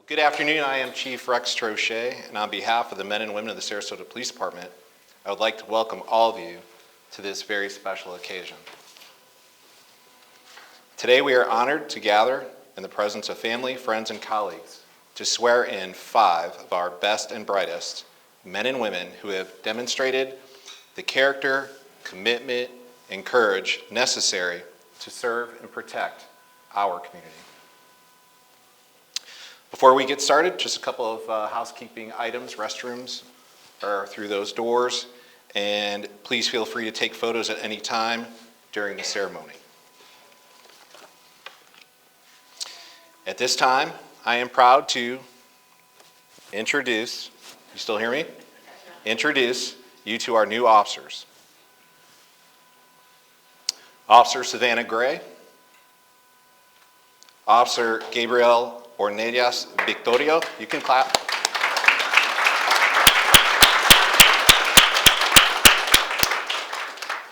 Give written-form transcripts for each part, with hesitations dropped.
Good afternoon, I am Chief Rex Troche, and on behalf of the men and women of the Sarasota Police Department, I would like to welcome all of you to this very special occasion. Today we are honored to gather in the presence of family, friends, and colleagues to swear in 5 of our best and brightest men and women who have demonstrated the character, commitment, and courage necessary to serve and protect our community. Before we get started, just a couple of housekeeping items. Restrooms are through those doors, and please feel free to take photos at any time during the ceremony. At this time, I am proud to introduce, you still hear me? Introduce you to our new officers. Officer Savannah Gray, Officer Gabriel Ornelas Victorio, you can clap.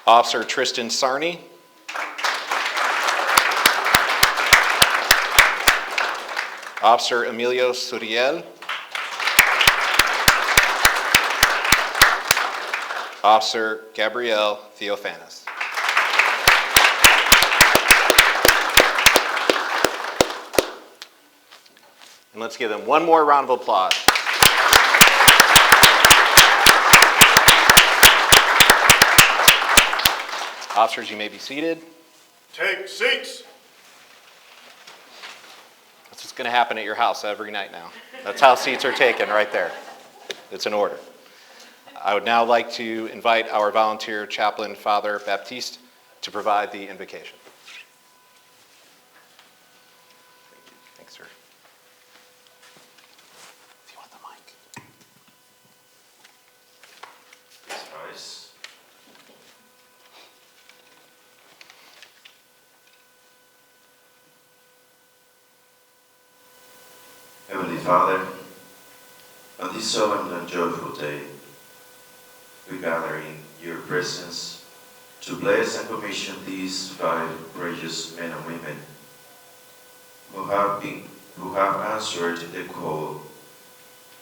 Officer Tristan Sarney. Officer Emilio Suriel. Officer Gabrielle Theophanis. And let's give them one more round of applause. Officers, you may be seated. Take seats. That's what's going to happen at your house every night now. That's how seats are taken right there. It's an order. I would now like to invite our volunteer chaplain, Father Baptiste, to provide the invocation. Thanks, sir. If you want the mic. Nice. Heavenly Father, on this solemn and joyful day, we gather in your presence to bless and commission these 5 courageous men and women who have answered the call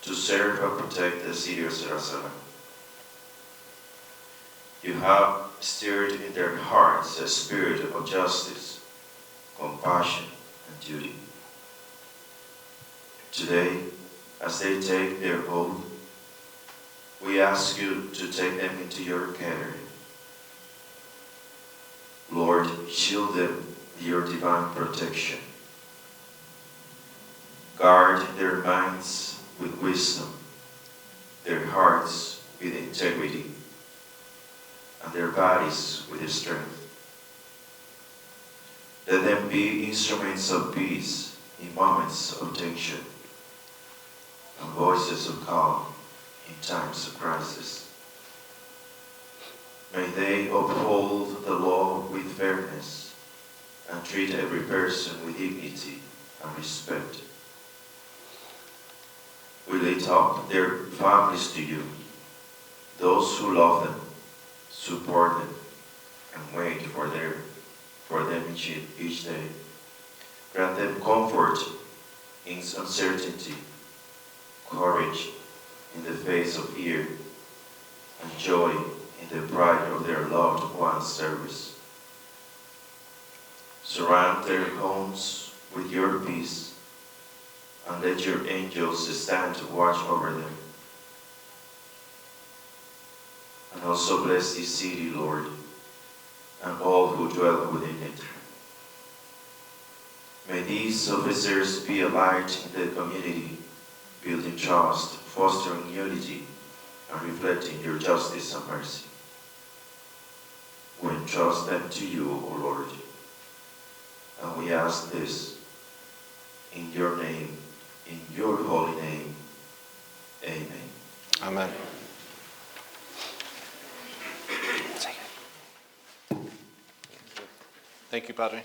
to serve and protect the city of Sarasota. You have stirred in their hearts a spirit of justice, compassion, and duty. Today, as they take their oath, we ask you to take them into your care. Lord, shield them with your divine protection. Guard their minds with wisdom, their hearts with integrity, and their bodies with strength. Let them be instruments of peace in moments of tension, and voices of calm in times of crisis. May they uphold the law with fairness and treat every person with dignity and respect. We lift up their families to you, those who love them, support them, and wait for them each day. Grant them comfort in uncertainty, courage in the face of fear, and joy in the pride of their loved one's service. Surround their homes with your peace, and let your angels stand to watch over them. And also bless this city, Lord, and all who dwell within it. May these officers be a light in the community, building trust, fostering unity, and reflecting your justice and mercy. We entrust them to you, O Lord, and we ask this in your name, in your holy name. Amen. Amen. Thank you, Padre.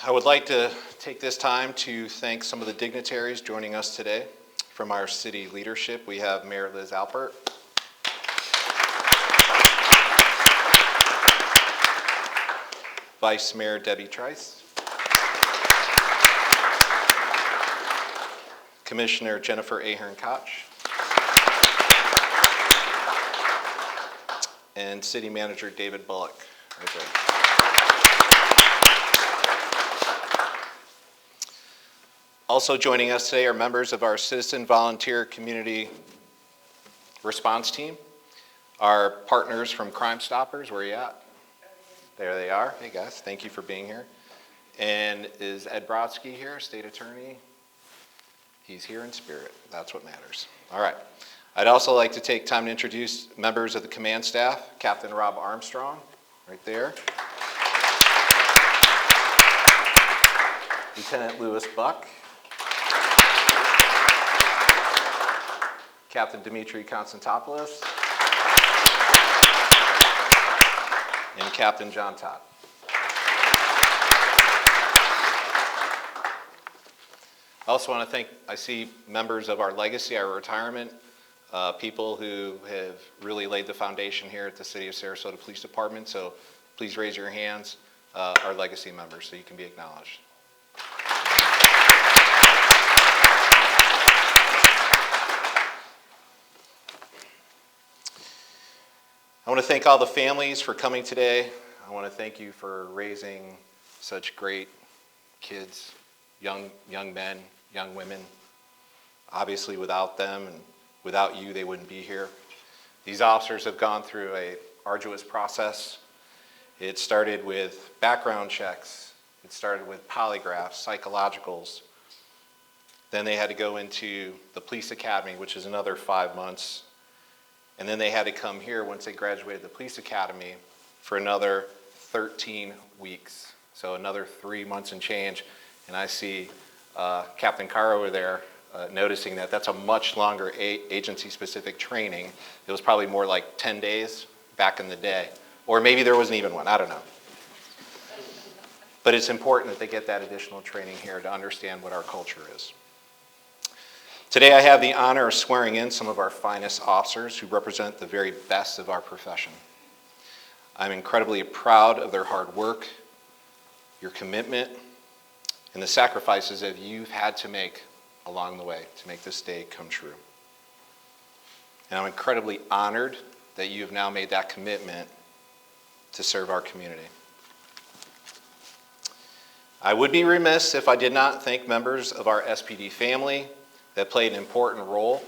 I would like to take this time to thank some of the dignitaries joining us today. From our city leadership, we have Mayor Liz Alpert, Vice Mayor Debbie Trice, Commissioner Jennifer Ahern-Koch, and City Manager David Bullock. Right there. Also joining us today are members of our Citizen Volunteer Community Response Team, our partners from Crime Stoppers. Where are you at? There they are. Hey guys, thank you for being here. And is Ed Brodsky here, State Attorney? He's here in spirit. That's what matters. All right. I'd also like to take time to introduce members of the command staff. Captain Rob Armstrong, right there. Lieutenant Lewis Buck. Captain Dimitri Konstantopoulos. And Captain John Todd. I also want to thank, I see members of our legacy, our retirement, people who have really laid the foundation here at the City of Sarasota Police Department. So please raise your hands, our legacy members, so you can be acknowledged. I want to thank all the families for coming today. I want to thank you for raising such great kids, young men, young women. Obviously without them and without you, they wouldn't be here. These officers have gone through an arduous process. It started with background checks. It started with polygraphs, psychologicals. Then they had to go into the police academy, which is another 5 months. And then they had to come here once they graduated the police academy for another 13 weeks. So another 3 months and change. And I see Captain Carr over there noticing that that's a much longer agency-specific training. It was probably more like 10 days back in the day. Or maybe there wasn't even one, I don't know. But it's important that they get that additional training here to understand what our culture is. Today I have the honor of swearing in some of our finest officers who represent the very best of our profession. I'm incredibly proud of their hard work, your commitment, and the sacrifices that you've had to make along the way to make this day come true. And I'm incredibly honored that you have now made that commitment to serve our community. I would be remiss if I did not thank members of our SPD family that played an important role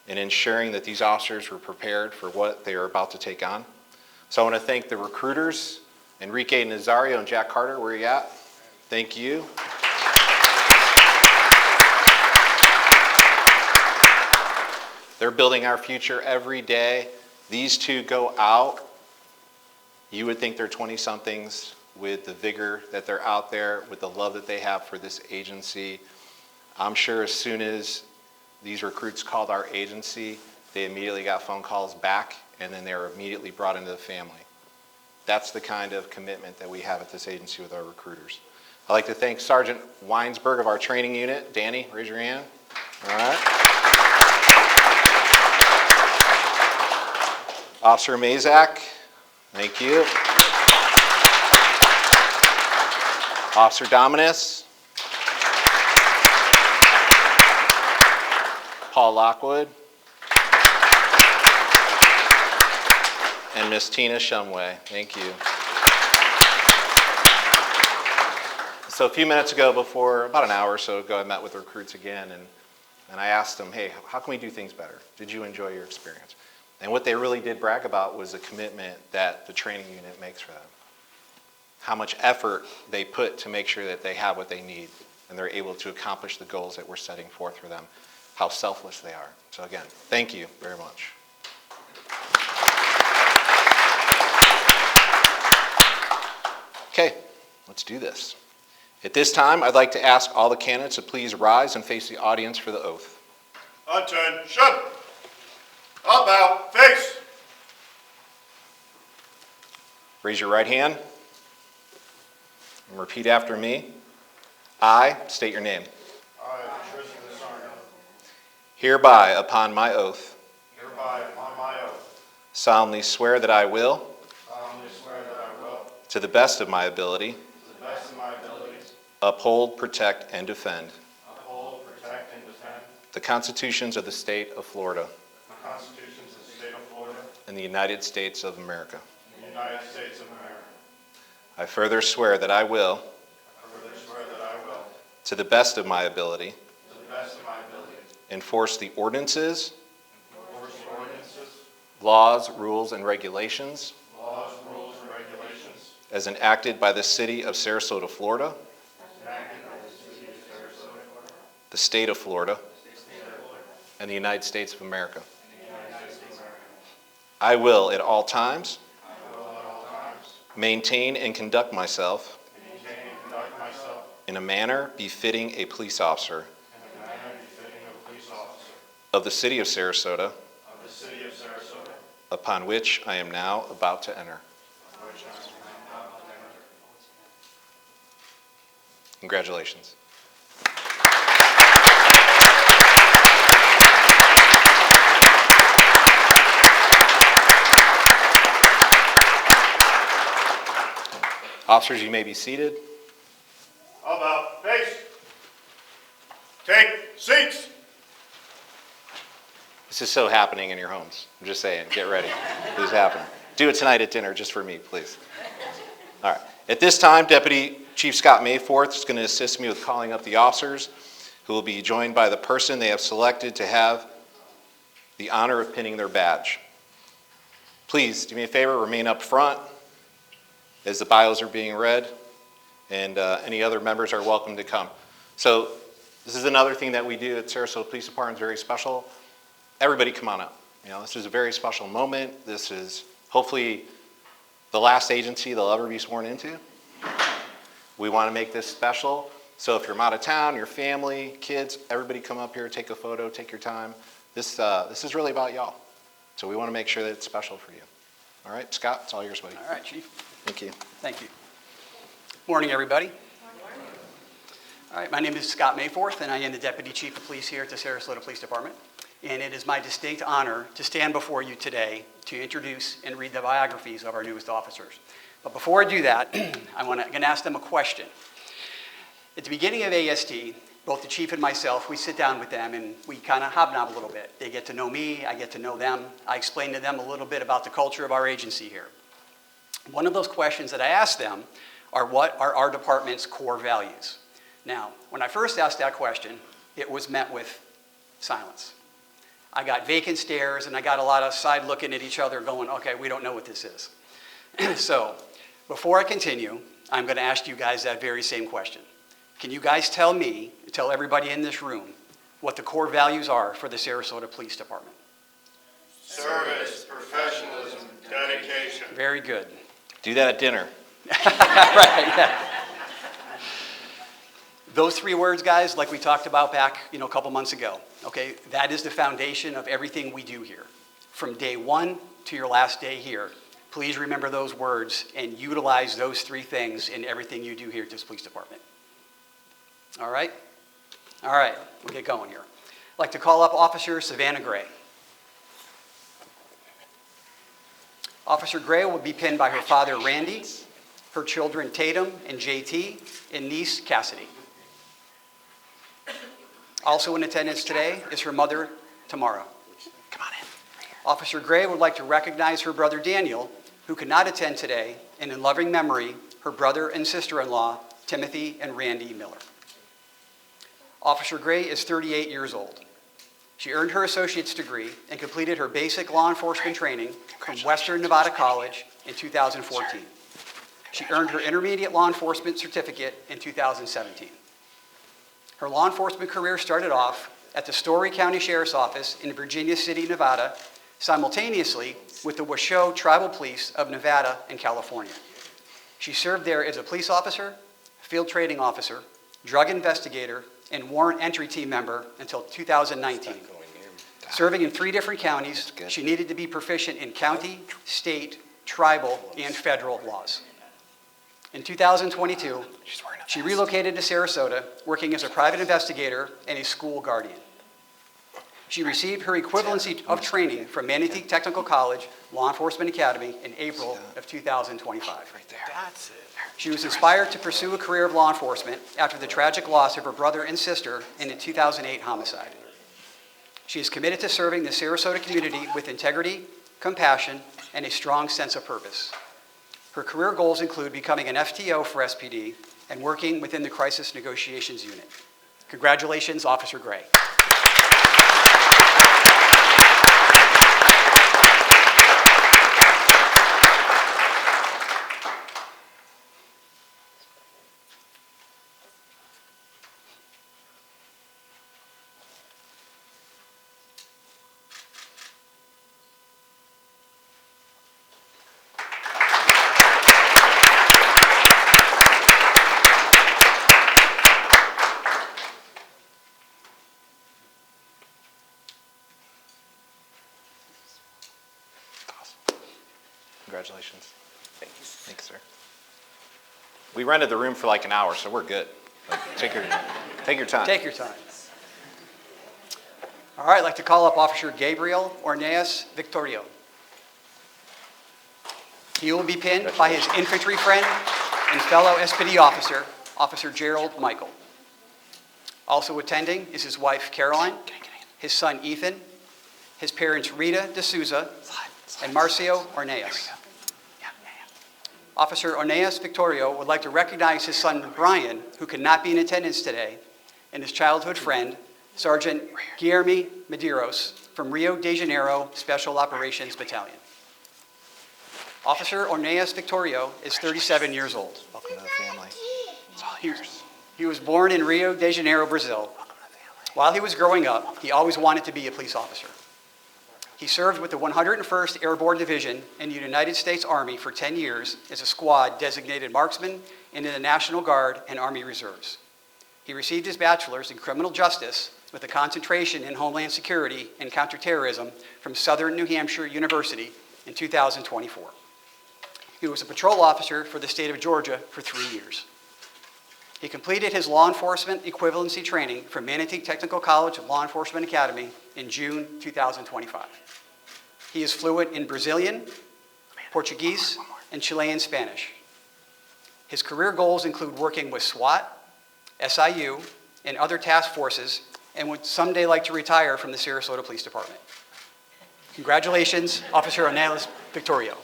in ensuring that these officers were prepared for what they are about to take on. So I want to thank the recruiters, Enrique Nazario and Jack Carter. Where are you at? Thank you. They're building our future every day. These two go out. You would think they're 20-somethings with the vigor that they're out there, with the love that they have for this agency. I'm sure as soon as these recruits called our agency, they immediately got phone calls back, and then they were immediately brought into the family. That's the kind of commitment that we have at this agency with our recruiters. I'd like to thank Sergeant Weinsberg of our training unit. Danny, raise your hand. All right. Officer Mazak, thank you. Officer Dominus. Paul Lockwood. And Miss Tina Shumway. Thank you. So a few minutes ago, about an hour or so ago, I met with recruits again, and I asked them, hey, how can we do things better? Did you enjoy your experience? And what they really did brag about was the commitment that the training unit makes for them. How much effort they put to make sure that they have what they need and they're able to accomplish the goals that we're setting forth for them. How selfless they are. So again, thank you very much. Okay, let's do this. At this time, I'd like to ask all the candidates to please rise and face the audience for the oath. Attention! Up, bow, face! Raise your right hand and repeat after me. I state your name. I, Tristan Sarno, Hereby, upon my oath, hereby upon my oath, solemnly swear that I will solemnly swear that I will to the best of my ability, to the best of my abilities, uphold, protect, and defend uphold, protect, and defend the constitutions of the state of Florida the constitutions of the state of Florida and the United States of America. and the United States of America. I further swear that I will, I further swear that I will, to the best of my ability, to the best of my ability, enforce the ordinances, enforce the ordinances, laws, rules, and regulations laws, rules, and regulations as enacted by the city of Sarasota, Florida, enacted by the city of Sarasota, Florida, the state of Florida, the state of Florida, and the United States of America. and the United States of America. I will at all times I will at all times maintain and conduct myself maintain and conduct myself in a manner befitting a police officer in a manner befitting a police officer of the city of Sarasota, of the city of Sarasota, upon which I am now about to enter. which I am about to enter. Congratulations. Officers, you may be seated. How about face? Take seats. This is so happening in your homes. I'm just saying, get ready. This is happening. Do it tonight at dinner, just for me, please. All right. At this time, Deputy Chief Scott Mayforth is going to assist me with calling up the officers, who will be joined by the person they have selected to have the honor of pinning their badge. Please, do me a favor, remain up front as the bios are being read, and any other members are welcome to come. So this is another thing that we do at Sarasota Police Department. It's very special. Everybody come on up. You know, this is a very special moment. This is hopefully the last agency they'll ever be sworn into. We want to make this special. So if you're from out of town, your family, kids, everybody come up here, take a photo, take your time. This is really about y'all. So we want to make sure that it's special for you. All right, Scott, it's all yours, buddy. All right, Chief. Thank you. Thank you. Morning, everybody. All right, my name is Scott Mayforth, and I am the Deputy Chief of Police here at the Sarasota Police Department. And it is my distinct honor to stand before you today to introduce and read the biographies of our newest officers. But before I do that, I'm going to ask them a question. At the beginning of AST, both the chief and myself, we sit down with them and we kind of hobnob a little bit. They get to know me, I get to know them. I explain to them a little bit about the culture of our agency here. One of those questions that I ask them are, what are our department's core values? Now, when I first asked that question, it was met with silence. I got vacant stares and I got a lot of side looking at each other going, okay, we don't know what this is. So, before I continue, I'm going to ask you guys that very same question. Can you guys tell me, tell everybody in this room, what the core values are for the Sarasota Police Department? Service, professionalism, dedication. Very good. Do that at dinner. Right, yeah. Those three words, guys, like we talked about back, a couple months ago, okay, that is the foundation of everything we do here. From day one to your last day here, please remember those words and utilize those three things in everything you do here at this police department. All right? All right, we'll get going here. I'd like to call up Officer Savannah Gray. Officer Gray will be pinned by her father, Randy, her children, Tatum and JT, and niece, Cassidy. Also in attendance today is her mother, Tamara. Come on in. Officer Gray would like to recognize her brother, Daniel, who could not attend today, and in loving memory, her brother and sister-in-law, Timothy and Randy Miller. Officer Gray is 38 years old. She earned her associate's degree and completed her basic law enforcement training from Western Nevada College in 2014. She earned her intermediate law enforcement certificate in 2017. Her law enforcement career started off at the Story County Sheriff's Office in Virginia City, Nevada, simultaneously with the Washoe Tribal Police of Nevada and California. She served there as a police officer, field training officer, drug investigator, and warrant entry team member until 2019. Serving in 3 different counties, she needed to be proficient in county, state, tribal, and federal laws. In 2022, she relocated to Sarasota, working as a private investigator and a school guardian. She received her equivalency of training from Manatee Technical College Law Enforcement Academy in April of 2025. Right there. That's it. She was inspired to pursue a career of law enforcement after the tragic loss of her brother and sister in a 2008 homicide. She is committed to serving the Sarasota community with integrity, compassion, and a strong sense of purpose. Her career goals include becoming an FTO for SPD and working within the Crisis Negotiations Unit. Congratulations, Officer Gray. Congratulations. Thank you. Thanks, sir. We rented the room for like an hour, so we're good. Like, take your time. Take your time. All right, I'd like to call up Officer Gabriel Orneas Victorio. He will be pinned by his infantry friend and fellow SPD officer, Officer Gerald Michael. Also attending is his wife, Caroline, his son, Ethan, his parents, Rita D'Souza and Marcio Orneas. Officer Orneas Victorio would like to recognize his son, Brian, who could not be in attendance today, and his childhood friend, Sergeant Guilherme Medeiros from Rio de Janeiro Special Operations Battalion. Officer Orneas Victorio is 37 years old. Welcome to the family. It's all yours. He was born in Rio de Janeiro, Brazil. Welcome to the family. While he was growing up, he always wanted to be a police officer. He served with the 101st Airborne Division in the United States Army for 10 years as a squad designated marksman and in the National Guard and Army Reserves. He received his bachelor's in criminal justice with a concentration in Homeland Security and counterterrorism from Southern New Hampshire University in 2024. He was a patrol officer for the state of Georgia for 3 years. He completed his law enforcement equivalency training from Manatee Technical College Law Enforcement Academy in June 2025. He is fluent in Brazilian, Portuguese, and Chilean Spanish. His career goals include working with SWAT, SIU, and other task forces, and would someday like to retire from the Sarasota Police Department. Congratulations, Officer Orneas Victorio.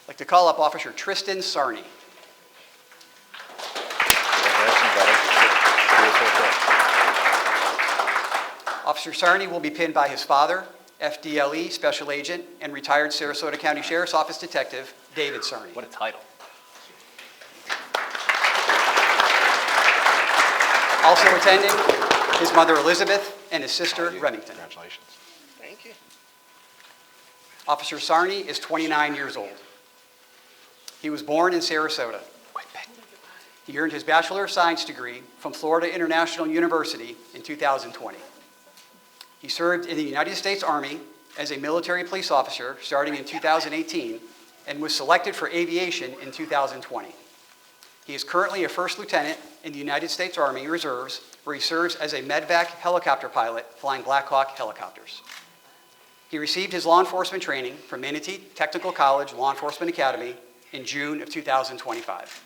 I'd like to call up Officer Tristan Sarney. Congratulations, buddy. Beautiful trip. Officer Sarney will be pinned by his father, FDLE Special Agent and retired Sarasota County Sheriff's Office Detective, David Sarney. What a title. Also attending, his mother Elizabeth and his sister Remington. Congratulations. Thank you. Officer Sarney is 29 years old. He was born in Sarasota. He earned his Bachelor of Science degree from Florida International University in 2020. He served in the United States Army as a military police officer starting in 2018 and was selected for aviation in 2020. He is currently a first lieutenant in the United States Army Reserves, where he serves as a medvac helicopter pilot flying Black Hawk helicopters. He received his law enforcement training from Manatee Technical College Law Enforcement Academy in June of 2025.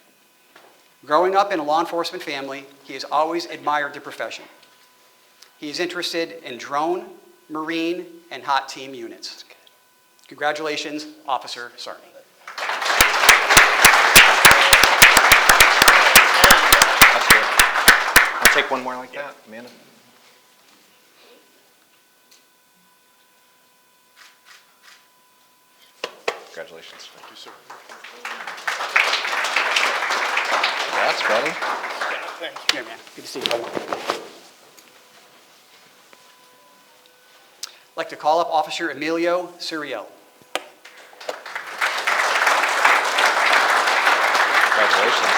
Growing up in a law enforcement family, he has always admired the profession. He is interested in drone, marine, and hot team units. Congratulations, Officer Sarney. That's good. I'll take one more like that, Amanda. Congratulations. Thank you, sir. Congrats, buddy. Thank you. Here, man. Good to see you, buddy. I'd like to call up Officer Emilio Suriel. Congratulations.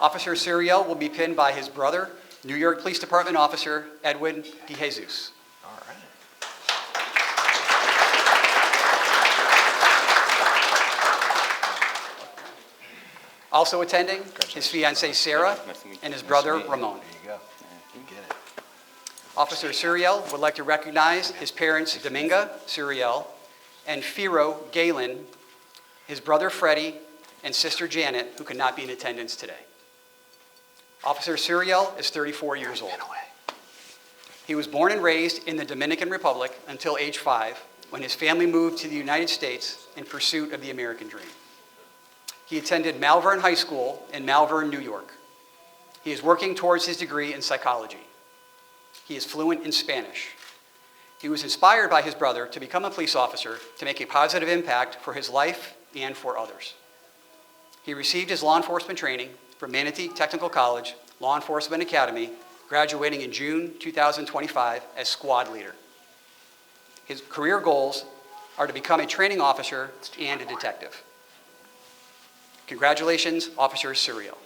Officer Suriel will be pinned by his brother, New York Police Department Officer Edwin DeJesus. All right. Also attending, his fiancée Sarah and his brother Ramon. There you go. You get it. Officer Suriel would like to recognize his parents Dominga Suriel and Firo Galen, his brother Freddie, and sister Janet, who could not be in attendance today. Officer Suriel is 34 years old. He was born and raised in the Dominican Republic until age 5, when his family moved to the United States in pursuit of the American dream. He attended Malvern High School in Malvern, New York. He is working towards his degree in psychology. He is fluent in Spanish. He was inspired by his brother to become a police officer to make a positive impact for his life and for others. He received his law enforcement training from Manatee Technical College Law Enforcement Academy, graduating in June 2025 as squad leader. His career goals are to become a training officer and a detective. Congratulations, Officer Suriel.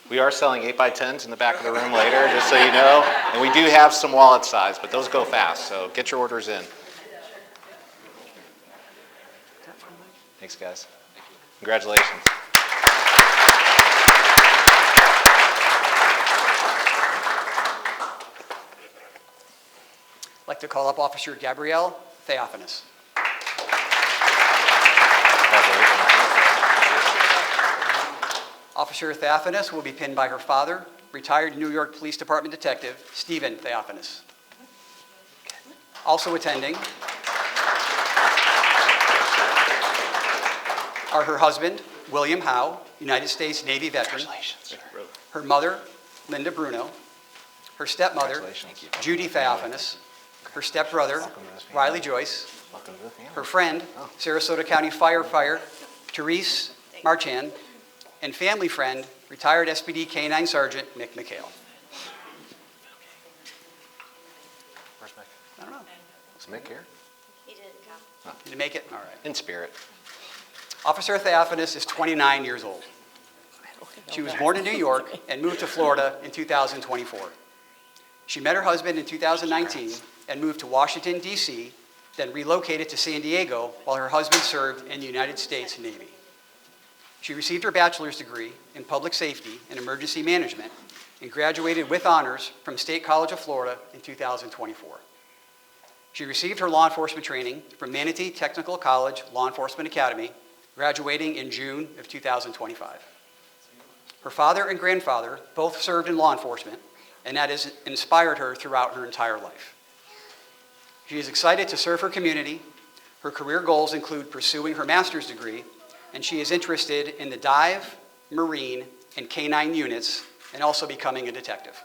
We are selling 8x10s in the back of the room later, just so you know. And we do have some wallet size, but those go fast, so get your orders in. Thanks, guys. Congratulations. I'd like to call up Officer Gabrielle Theophanis. Congratulations. Officer Theophanis will be pinned by her father, retired New York Police Department Detective Stephen Theophanis. Also attending are her husband, William Howe, United States Navy veteran, Congratulations. her mother, Linda Bruno, her stepmother, Congratulations. Judy Theophanis, her stepbrother, Riley Joyce, Welcome to the family. her friend, Sarasota County firefighter Therese Marchand, and family friend, retired SPD K-9 Sergeant Mick McHale. Where's Mick? I don't know. Is Mick here? He didn't come. Did you make it? All right. In spirit. Officer Theophanis is 29 years old. She was born in New York and moved to Florida in 2024. She met her husband in 2019 and moved to Washington, D.C., then relocated to San Diego while her husband served in the United States Navy. She received her bachelor's degree in public safety and emergency management and graduated with honors from State College of Florida in 2024. She received her law enforcement training from Manatee Technical College Law Enforcement Academy, graduating in June of 2025. Her father and grandfather both served in law enforcement, and that has inspired her throughout her entire life. She is excited to serve her community. Her career goals include pursuing her master's degree, and she is interested in the dive, marine, and K-9 units, and also becoming a detective.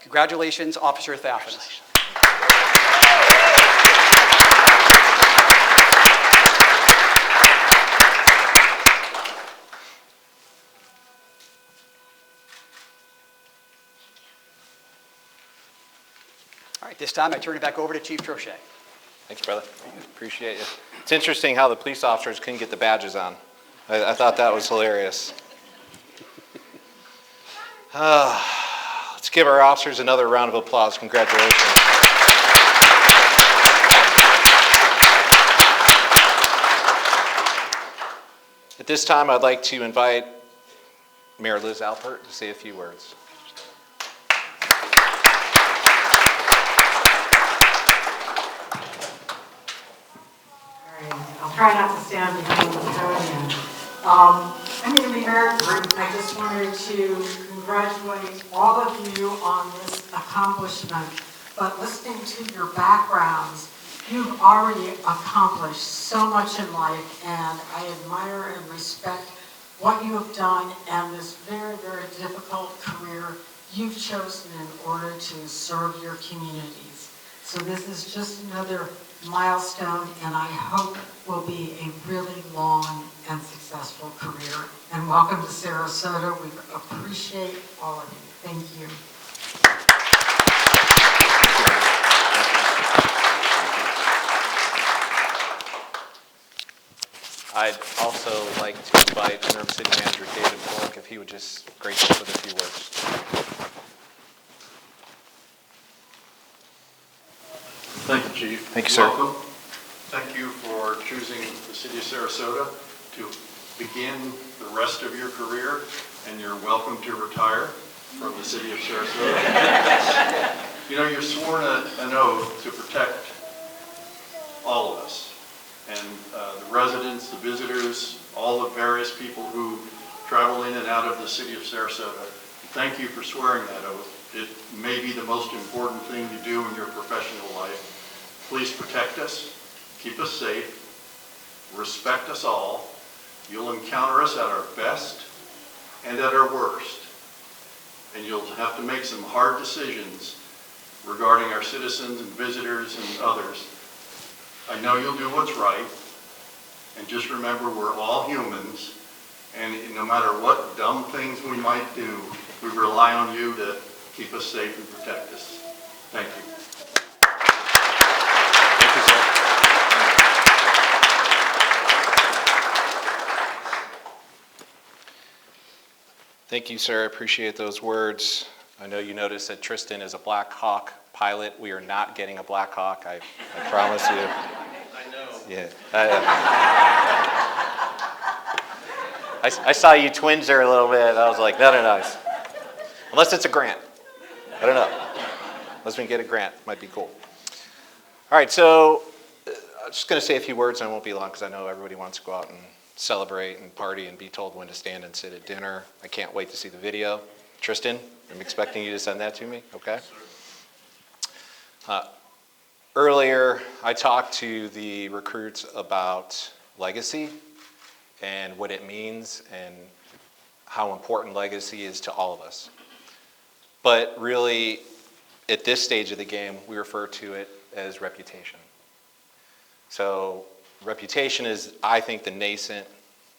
Congratulations, Officer Theophanis. All right, this time I turn it back over to Chief Troche. Thanks, brother. Appreciate you. It's interesting how the police officers couldn't get the badges on. I thought that was hilarious. Let's give our officers another round of applause. Congratulations. At this time, I'd like to invite Mayor Liz Alpert to say a few words. I'll try not to stand behind the podium. I'm going to be very brief. I just wanted to congratulate all of you on this accomplishment. But listening to your backgrounds, you've already accomplished so much in life, and I admire and respect what you have done and this very, very difficult career you've chosen in order to serve your communities. So this is just another milestone, and I hope will be a really long and successful career. And welcome to Sarasota. We appreciate all of you. Thank you. I'd also like to invite Interim City Manager David Bullock if he would just grace us with a few words. Thank you, Chief. Thank you, sir. Welcome. Thank you for choosing the city of Sarasota to begin the rest of your career, and you're welcome to retire from the city of Sarasota. You know, you're sworn an oath to protect all of us, and the residents, the visitors, all the various people who travel in and out of the city of Sarasota. Thank you for swearing that oath. It may be the most important thing you do in your professional life. Please protect us, keep us safe, respect us all. You'll encounter us at our best and at our worst. And you'll have to make some hard decisions regarding our citizens and visitors and others. I know you'll do what's right. And just remember, we're all humans. And no matter what dumb things we might do, we rely on you to keep us safe and protect us. Thank you. Thank you, sir. Thank you, sir. I appreciate those words. I know you noticed that Tristan is a Black Hawk pilot. We are not getting a Black Hawk, I promise you. I know. Yeah. I saw you twinge there a little bit. I was like, no. Unless it's a grant. I don't know. Unless we can get a grant, might be cool. All right, so I'm just going to say a few words, and I won't be long because I know everybody wants to go out and celebrate and party and be told when to stand and sit at dinner. I can't wait to see the video. Tristan, I'm expecting you to send that to me, okay? Earlier, I talked to the recruits about legacy and what it means and how important legacy is to all of us. But really, at this stage of the game, we refer to it as reputation. So reputation is, I think, the nascent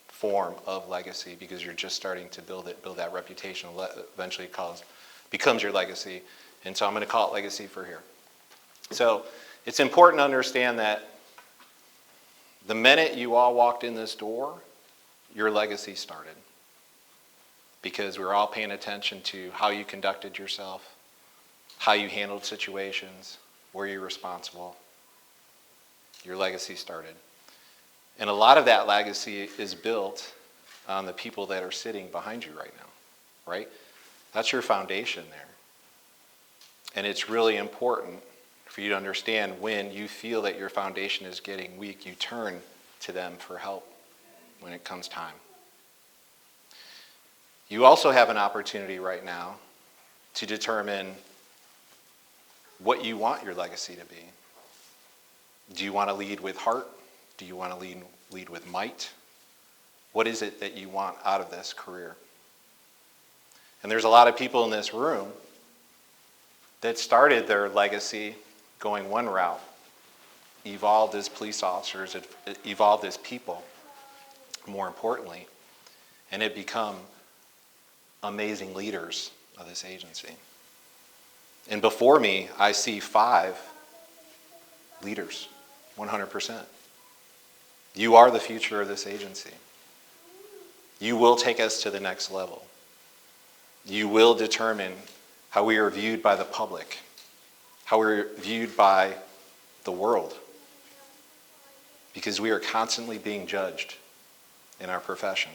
form of legacy because you're just starting to build that reputation. Eventually it becomes your legacy. And so I'm going to call it legacy for here. So it's important to understand that the minute you all walked in this door, your legacy started. Because we were all paying attention to how you conducted yourself, how you handled situations, were you responsible. Your legacy started. And a lot of that legacy is built on the people that are sitting behind you right now, right? That's your foundation there. And it's really important for you to understand when you feel that your foundation is getting weak, you turn to them for help when it comes time. You also have an opportunity right now to determine what you want your legacy to be. Do you want to lead with heart? Do you want to lead with might? What is it that you want out of this career? And there's a lot of people in this room that started their legacy going one route, evolved as police officers, evolved as people, more importantly, and had become amazing leaders of this agency. And before me, I see 5 leaders, 100%. You are the future of this agency. You will take us to the next level. You will determine how we are viewed by the public, how we're viewed by the world, because we are constantly being judged in our profession.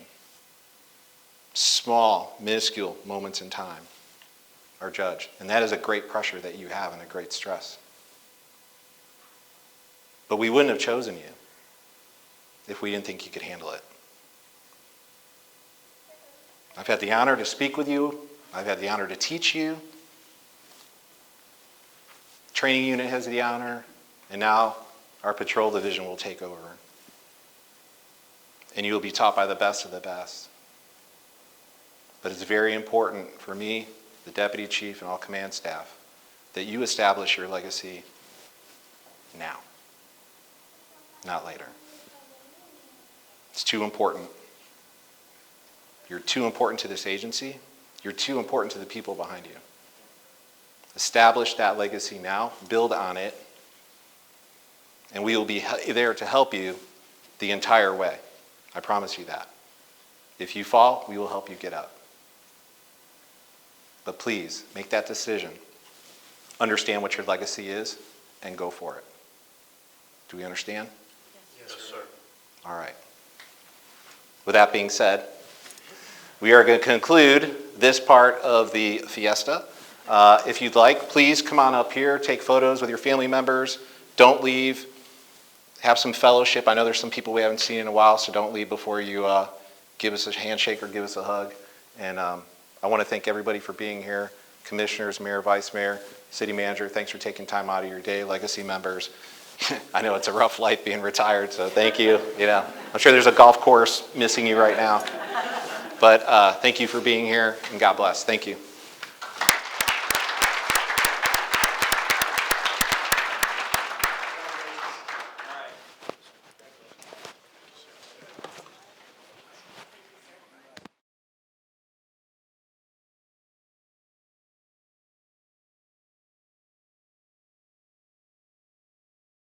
Small, minuscule moments in time are judged, and that is a great pressure that you have and a great stress. But we wouldn't have chosen you if we didn't think you could handle it. I've had the honor to speak with you. I've had the honor to teach you. Training unit has the honor, and now our patrol division will take over. And you will be taught by the best of the best. But it's very important for me the deputy chief, and all command staff, that you establish your legacy now, not later. It's too important. You're too important to this agency. You're too important to the people behind you. Establish that legacy now, build on it, and we will be there to help you the entire way. I promise you that. If you fall, we will help you get up. But please, make that decision. Understand what your legacy is and go for it. Do we understand? Yes, sir. All right. With that being said, we are going to conclude this part of the fiesta. If you'd like, please come on up here, take photos with your family members. Don't leave. Have some fellowship. I know there's some people we haven't seen in a while, so don't leave before you give us a handshake or give us a hug. And I want to thank everybody for being here. Commissioners, Mayor, Vice Mayor, City Manager, thanks for taking time out of your day. Legacy members, I know it's a rough life being retired, so thank you. You know, I'm sure there's a golf course missing you right now. But thank you for being here, and God bless. Thank you.